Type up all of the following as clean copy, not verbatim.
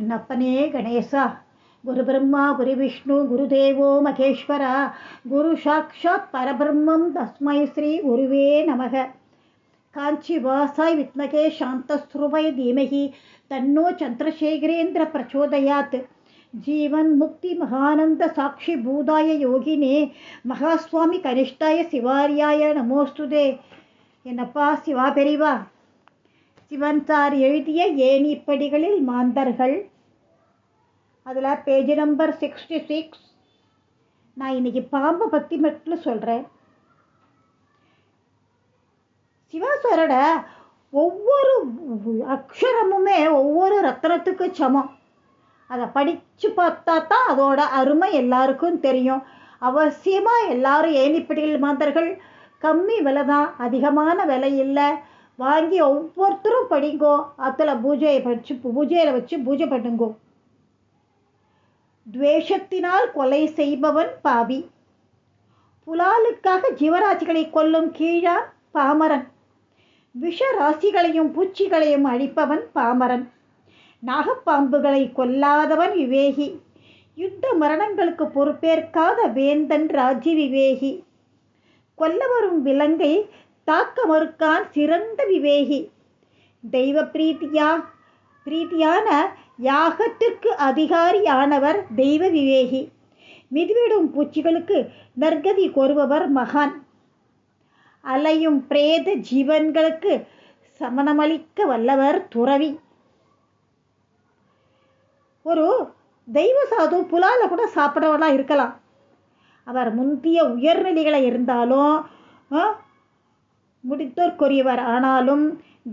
ನಪ್ಪನೇ ಗಣೇಶ ಗುರು ಬ್ರಹ್ಮ ಗುರು ವಿಷ್ಣು ಗುರುದೇವೋ ಮಹೇಶ್ವರ ಗುರು ಸಾಕ್ಷಾತ್ ಪರಬ್ರಹ್ಮಂ ತಸ್ಮೈ ಶ್ರೀ ಗುರುವೇ ನಮಃ. ಕಾಂಚಿ ವಾಸಾಯ ವಿದ್ಮಹೇ ಶಾಂತಸ್ವರೂಪಾಯ ಧೀಮಹಿ ತನ್ನೋ ಚಂದ್ರಶೇಖರೇಂದ್ರ ಪ್ರಚೋದಯಾತ್. ಜೀವನ್ ಮುಕ್ತಿ ಮಹಾನಂದ ಸಾಕ್ಷಿ ಭೂತಾಯ ಯೋಗಿನೇ மகாஸ்வாமி கனிஷ்டாய சிவாரியாய நமோஸ்துதே. என்னப்பா சிவா பெரிவா, சிவன் சார் எழுதிய ஏணிப்படிகளில் மாந்தர்கள், அதில் பேஜ் நம்பர் 66. நான் இன்னைக்கு பாம்பை பற்றி மட்டும் சொல்கிறேன். சிவாசாரோட ஒவ்வொரு அக்ஷரமுமே ஒவ்வொரு ரத்னத்துக்கு சமம். அதை படித்து பார்த்தா தான் அதோட அருமை எல்லாருக்கும் தெரியும். அவசியமாக எல்லாரும் ஏணிப்படிகள் மாந்தர்கள் கம்மி விலை தான், அதிகமான விலை இல்லை. வாங்கி ஒவ்வொருத்தரும் படிங்கோ. அதில் பூஜையில் வச்சு பூஜை பண்ணுங்கோ. துவேஷத்தினால் கொலை செய்பவன் பாவி. புலாலுக்காக ஜீவராசிகளை கொல்லும் கீழான் பாமரன். விஷ ராசிகளையும் பூச்சிகளையும் அழிப்பவன் பாமரன். நாகப்பாம்புகளை கொல்லாதவன் விவேகி. யுத்த மரணங்களுக்கு பொறுப்பேற்காத வேந்தன் ராஜ்ய விவேகி. கொல்ல வரும் விலங்கை தாக்க மறுக்கான் சிறந்த விவேகி. தெய்வ பிரீத்தியான யாகத்திற்கு அதிகாரியானவர் தெய்வ விவேகி. மிதிவிடும் பூச்சிகளுக்கு நற்கதி கோருபவர் மகான். அலையும் பிரேத ஜீவன்களுக்கு சமணமளிக்க வல்லவர் துறவி. ஒரு தெய்வ சாது புலால கூட சாப்பிடவெல்லாம் இருக்கலாம். அவர் முந்திய உயர்நிலைகளை இருந்தாலும் முடித்தோர்க்குரியவர். ஆனாலும்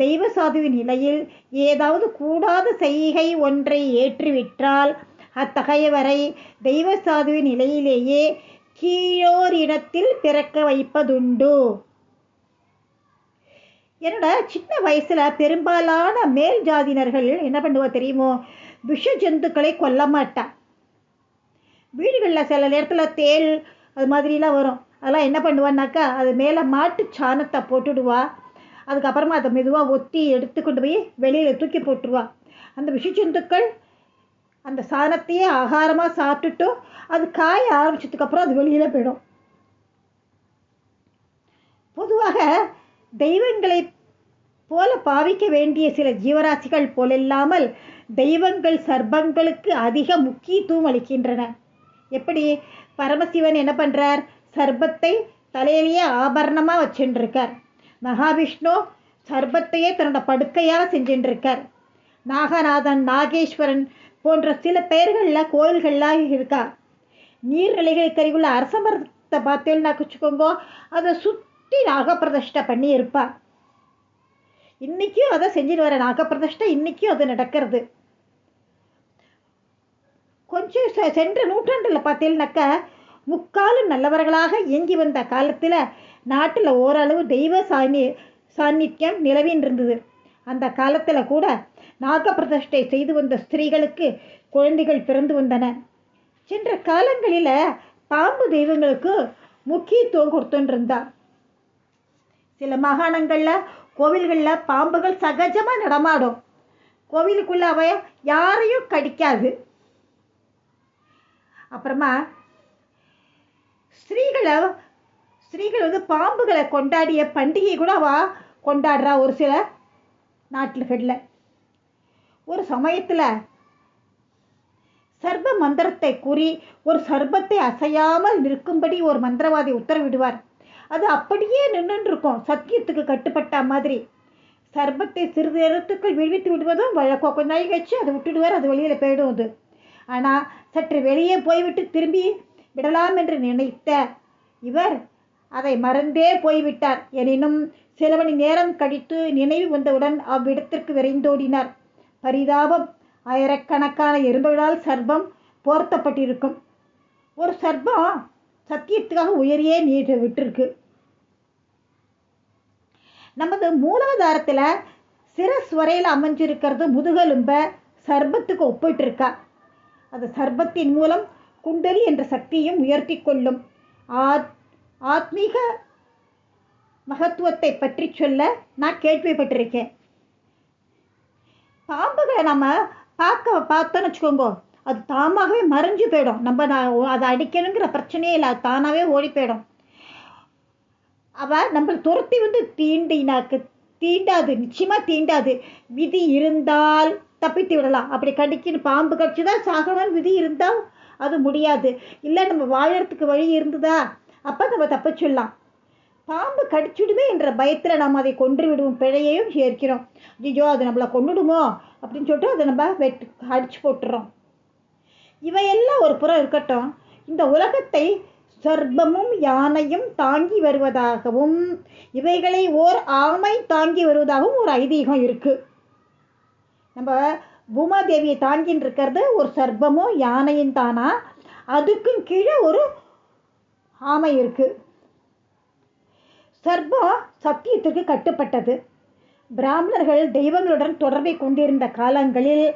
தெய்வ சாதுவின் நிலையில் ஏதாவது கூடாத செய்கை ஒன்றை ஏற்றிவிட்டால் அத்தகையவரை தெய்வ சாதுவின் நிலையிலேயே கீழோர் இடத்தில் பிறக்க வைப்பதுண்டு. என்னோட சின்ன வயசுல பெரும்பாலான மேல் ஜாதியினர்கள் என்ன பண்ணுவா தெரியுமோ, விஷ ஜந்துக்களை கொல்ல மாட்டா. வீடுகளில் சில நேரத்தில் தேள் அது மாதிரிலாம் வரும். அதெல்லாம் என்ன பண்ணுவான்னாக்கா, அது மேலே மாட்டு சாணத்தை போட்டுடுவா. அதுக்கப்புறமா அதை மெதுவாக ஒத்தி எடுத்து கொண்டு போய் வெளியில் தூக்கி போட்டுருவா. அந்த விஷ ஜந்துக்கள் அந்த சாணத்தையே ஆகாரமாக சாப்பிட்டுட்டோ அது காய ஆரம்பிச்சதுக்கப்புறம் அது வெளியில் போயிடும். பொதுவாக தெய்வங்களை போல பாவிக்க வேண்டிய சில ஜீவராசிகள் போலில்லாமல் தெய்வங்கள் சர்ப்பங்களுக்கு அதிக முக்கியத்துவம் அளிக்கின்றன. எப்படி? பரமசிவன் என்ன பண்ணுறார்? சர்ப்பத்தை தலையிலேயே ஆபரணமாக வச்சுருக்கார். மகாவிஷ்ணு சர்ப்பத்தையே தன்னோட படுக்கையாக செஞ்சுருக்கார். நாகநாதன், நாகேஸ்வரன் போன்ற சில பெயர்களில் கோயில்கள்லாம் இருக்கா. நீர்நிலைகளுக்கு அருகிலுள்ள அரச மரத்தை பார்த்தேன்னா வச்சுக்கோங்க, அதை சுற்றி நாகப்பிரதிஷ்டை பண்ணி இருப்பார். இன்றைக்கும் அதை செஞ்சுட்டு வர நாகப்பிரதிஷ்டை இன்றைக்கும் அது நடக்கிறது. கொஞ்சம் சென்ற நூற்றாண்டில் பார்த்தீங்கன்னாக்கா முக்காலும் நல்லவர்களாக இயங்கி வந்த காலத்தில் நாட்டில் ஓரளவு தெய்வ சாநித்தியம் நிலவின் இருந்தது. அந்த காலத்தில் கூட நாகப்பிரதிஷ்டை செய்து வந்த ஸ்திரீகளுக்கு குழந்தைகள் பிறந்து வந்தன. சென்ற காலங்களில் பாம்பு தெய்வங்களுக்கு முக்கியத்துவம் கொடுத்துருந்தார். சில மாகாணங்களில் கோவில்களில் பாம்புகள் சகஜமாக நடமாடும். கோவிலுக்குள்ள அவை யாரையும் கடிக்காது. அப்புறமா ஸ்திரீகள் பாம்புகளை கொண்டாடிய பண்டிகை கூட அவ கொண்டாடுறா ஒரு சில நாட்டுகளில். ஒரு சமயத்தில் சர்ப்ப மந்திரத்தை கூறி ஒரு சர்ப்பத்தை அசையாமல் நிற்கும்படி ஒரு மந்திரவாதி உத்தரவிடுவார். அது அப்படியே நின்று இருக்கும், சத்தியத்துக்கு கட்டுப்பட்ட மாதிரி. சர்ப்பத்தை சிறிது நேரத்துக்குள் விடுவித்து விடுவதும் வழக்கம். கொஞ்ச நாள் கழிச்சு அதை விட்டுடுவார், அது வெளியில் போயிடும். அது ஆனால் சற்று வெளியே போய்விட்டு திரும்பி விடலாம் என்று நினைத்த இவர் அதை மறந்தே போய்விட்டார். எனினும் சில மணி நேரம் கழித்து நினைவு வந்தவுடன் அவ்விடத்திற்கு விரைந்தோடினார். பரிதாபம், ஆயிரக்கணக்கான எறும்புகளால் சர்ப்பம் போர்த்தப்பட்டிருக்கும். ஒரு சர்ப்பம் சத்தியத்துக்காக உயரியே நீட்டு விட்டுருக்கு. நமது மூலாதாரத்தில் சிரஸ் வரையில் அமைஞ்சிருக்கிறது முதுகெலும்ப சர்ப்பத்துக்கு ஒப்பிட்டு இருக்கா. அது சர்ப்பத்தின் மூலம் குண்டலி என்ற சக்தியும் உயர்த்தி கொள்ளும். ஆத்மீக மகத்துவத்தை பற்றி சொல்ல நான் கேள்விப்பட்டிருக்கேன். பாம்புகளை நம்ம பார்த்தோன்னு வச்சுக்கோங்க, அது தாமாகவே மறைஞ்சு போயிடும். நம்ம அதை அடிக்கணுங்கிற பிரச்சனையே இல்லை, அது தானாகவே ஓடி போயிடும். அவள் நம்மளை துரத்தி வந்து தீண்டாது, நிச்சயமாக தீண்டாது. விதி இருந்தால் தப்பித்து விடலாம். அப்படி கடிக்குன்னு பாம்பு கடிச்சுதான் சாகணும்னு விதி இருந்தால் அது முடியாது. இல்லை நம்ம வாழறதுக்கு வழி இருந்ததா, அப்போ நம்ம தப்பிச்சிடலாம். பாம்பு கடிச்சுடுமே என்ற பயத்தில் நம்ம அதை கொன்று விடுவோம், பிழையையும் சேர்க்கிறோம். ஐயோ அது நம்மளை கொண்டுடுமோ அப்படின்னு சொல்லிட்டு அதை நம்ம அடிச்சு போட்டுறோம். இவையெல்லாம் ஒரு புறம் இருக்கட்டும். இந்த உலகத்தை சர்ப்பமும் யானையும் தாங்கி வருவதாகவும் இவைகளை ஓர் ஆமை தாங்கி வருவதாகவும் ஒரு ஐதீகம் இருக்கு. நம்ம பூமாதேவியை தாங்கின்னு இருக்கிறது ஒரு சர்ப்பமும் யானையும் தானா, அதுக்கும் கீழே ஒரு ஆமை இருக்கு. சர்ப்பம் சத்தியத்துக்கு கட்டுப்பட்டது. பிராமணர்கள் தெய்வங்களுடன் தொடர்பை கொண்டிருந்த காலங்களில்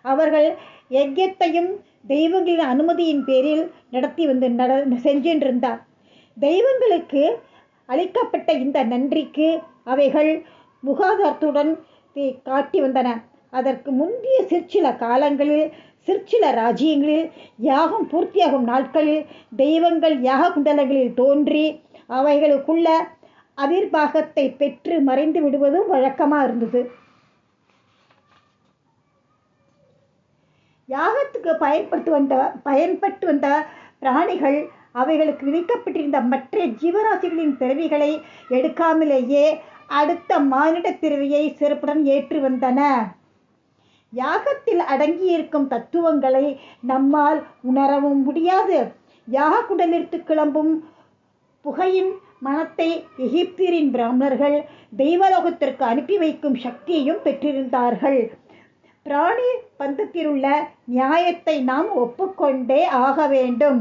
அவர்கள் யஜ்யத்தையும் தெய்வங்களின் அனுமதியின் பேரில் சென்றிருந்தார். தெய்வங்களுக்கு அளிக்கப்பட்ட இந்த நன்றிக்கு அவைகள் முகாதாரத்துடன் காட்டி வந்தன. அதற்கு முந்தைய சிற்சில காலங்களில் சிற்சில ராஜ்யங்களில் யாகம் பூர்த்தியாகும் நாட்களில் தெய்வங்கள் யாக குண்டலங்களில் தோன்றி அவைகளுக்குள்ள அவிர்வாகத்தை பெற்று மறைந்து விடுவதும் வழக்கமாக இருந்தது. யாகத்துக்கு பயன்பட்டு வந்த பிராணிகள் அவைகளுக்கு விதிக்கப்பட்டிருந்த மற்ற ஜீவராசிகளின் பிறவிகளை எடுக்காமலேயே அடுத்த மானிட பிறவியை சிறப்புடன் ஏற்று வந்தன. யாகத்தில் அடங்கியிருக்கும் தத்துவங்களை நம்மால் உணரவும் முடியாது. யாக குண்டலிற்கு கிளம்பும் புகையின் மனத்தை எகிப்தியரின் பிராமணர்கள் தெய்வலோகத்திற்கு அனுப்பி வைக்கும் சக்தியையும் பெற்றிருந்தார்கள். பிராணி பந்தத்திலுள்ள நியாயத்தை நாம் ஒப்புக்கொண்டே ஆக வேண்டும்.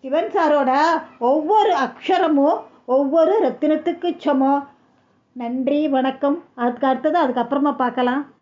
சிவன் சாரோட ஒவ்வொரு அக்ஷரமும் ஒவ்வொரு ரத்தினத்துக்கு சமம். நன்றி, வணக்கம். அதுக்கு அடுத்தது அதுக்கப்புறமா பார்க்கலாம்.